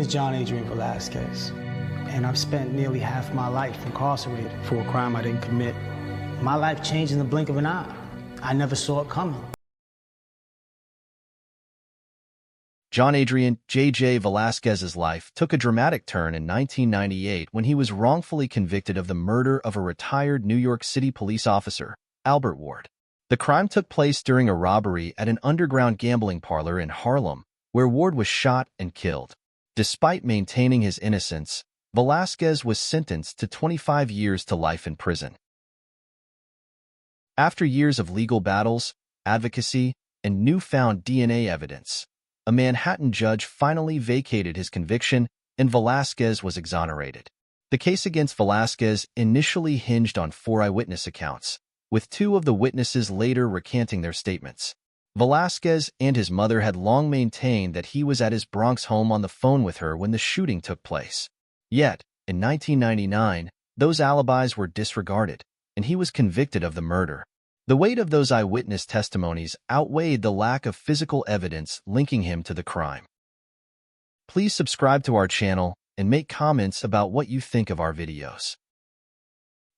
is Jon-Adrian Velazquez, and I've spent nearly half my life incarcerated for a crime I didn't commit. My life changed in the blink of an eye. I never saw it coming. Jon-Adrian J.J. Velazquez's life took a dramatic turn in 1998 when he was wrongfully convicted of the murder of a retired New York City police officer, Albert Ward. The crime took place during a robbery at an underground gambling parlor in Harlem, where Ward was shot and killed. Despite maintaining his innocence, Velazquez was sentenced to 25 years to life in prison. After years of legal battles, advocacy, and newfound DNA evidence, a Manhattan judge finally vacated his conviction and Velazquez was exonerated. The case against Velazquez initially hinged on 4 eyewitness accounts, with 2 of the witnesses later recanting their statements. Velazquez and his mother had long maintained that he was at his Bronx home on the phone with her when the shooting took place. Yet, in 1999, those alibis were disregarded, and he was convicted of the murder. The weight of those eyewitness testimonies outweighed the lack of physical evidence linking him to the crime. Please subscribe to our channel and make comments about what you think of our videos.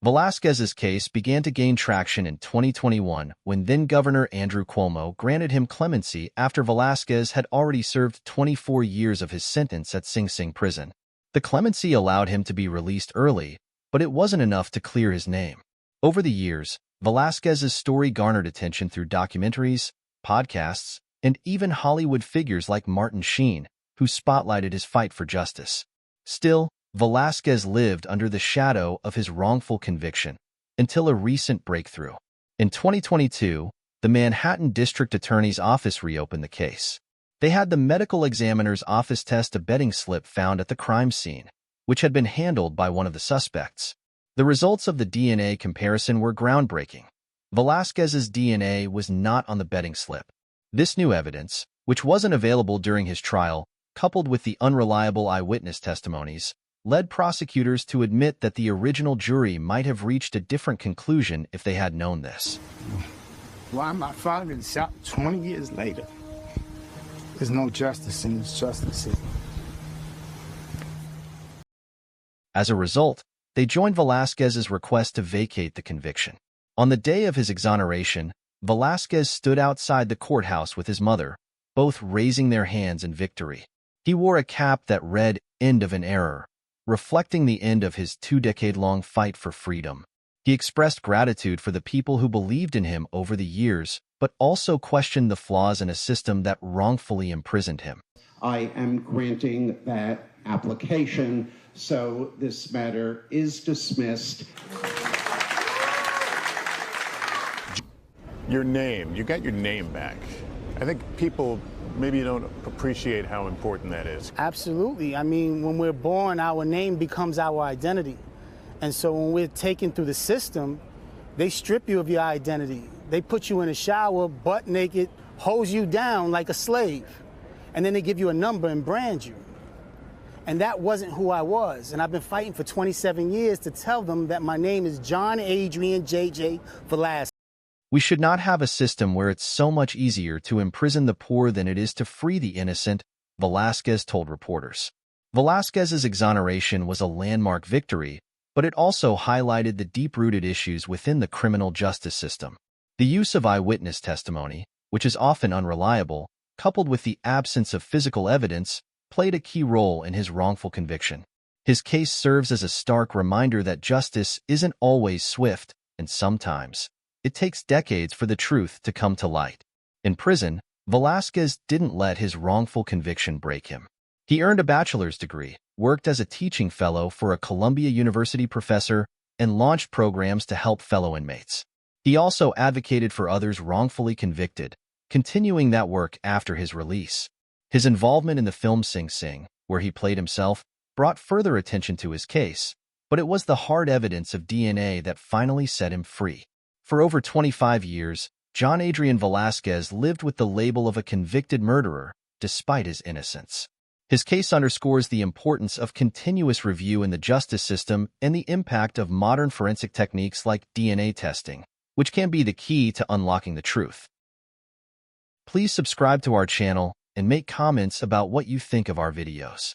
Velazquez's case began to gain traction in 2021 when then-Governor Andrew Cuomo granted him clemency after Velazquez had already served 24 years of his sentence at Sing Sing prison. The clemency allowed him to be released early, but it wasn't enough to clear his name. Over the years, Velazquez's story garnered attention through documentaries, podcasts, and even Hollywood figures like Martin Sheen, who spotlighted his fight for justice. Still, Velazquez lived under the shadow of his wrongful conviction until a recent breakthrough. In 2022, the Manhattan District Attorney's Office reopened the case. They had the medical examiner's office test a betting slip found at the crime scene, which had been handled by one of the suspects. The results of the DNA comparison were groundbreaking. Velazquez's DNA was not on the betting slip. This new evidence, which wasn't available during his trial, coupled with the unreliable eyewitness testimonies, led prosecutors to admit that the original jury might have reached a different conclusion if they had known this. Why my father been shot 20 years later? There's no justice in this justice system. As a result, they joined Velazquez's request to vacate the conviction. On the day of his exoneration, Velazquez stood outside the courthouse with his mother, both raising their hands in victory. He wore a cap that read, "End of an Era," reflecting the end of his 2-decade-long fight for freedom. He expressed gratitude for the people who believed in him over the years, but also questioned the flaws in a system that wrongfully imprisoned him. I am granting that application, so this matter is dismissed. Your name, you got your name back. I think people maybe don't appreciate how important that is. Absolutely. I mean, when we're born, our name becomes our identity. And so when we're taken through the system, they strip you of your identity. They put you in a shower, butt naked, hose you down like a slave. And then they give you a number and brand you. And that wasn't who I was. And I've been fighting for 27 years to tell them that my name is Jon-Adrian J.J. Velazquez. We should not have a system where it's so much easier to imprison the poor than it is to free the innocent, Velazquez told reporters. Velazquez's exoneration was a landmark victory, but it also highlighted the deep-rooted issues within the criminal justice system. The use of eyewitness testimony, which is often unreliable, coupled with the absence of physical evidence, played a key role in his wrongful conviction. His case serves as a stark reminder that justice isn't always swift, and sometimes it takes decades for the truth to come to light. In prison, Velazquez didn't let his wrongful conviction break him. He earned a bachelor's degree, worked as a teaching fellow for a Columbia University professor, and launched programs to help fellow inmates. He also advocated for others wrongfully convicted, continuing that work after his release. His involvement in the film Sing Sing, where he played himself, brought further attention to his case, but it was the hard evidence of DNA that finally set him free. For over 25 years, Jon-Adrian Velazquez lived with the label of a convicted murderer, despite his innocence. His case underscores the importance of continuous review in the justice system and the impact of modern forensic techniques like DNA testing, which can be the key to unlocking the truth. Please subscribe to our channel and make comments about what you think of our videos.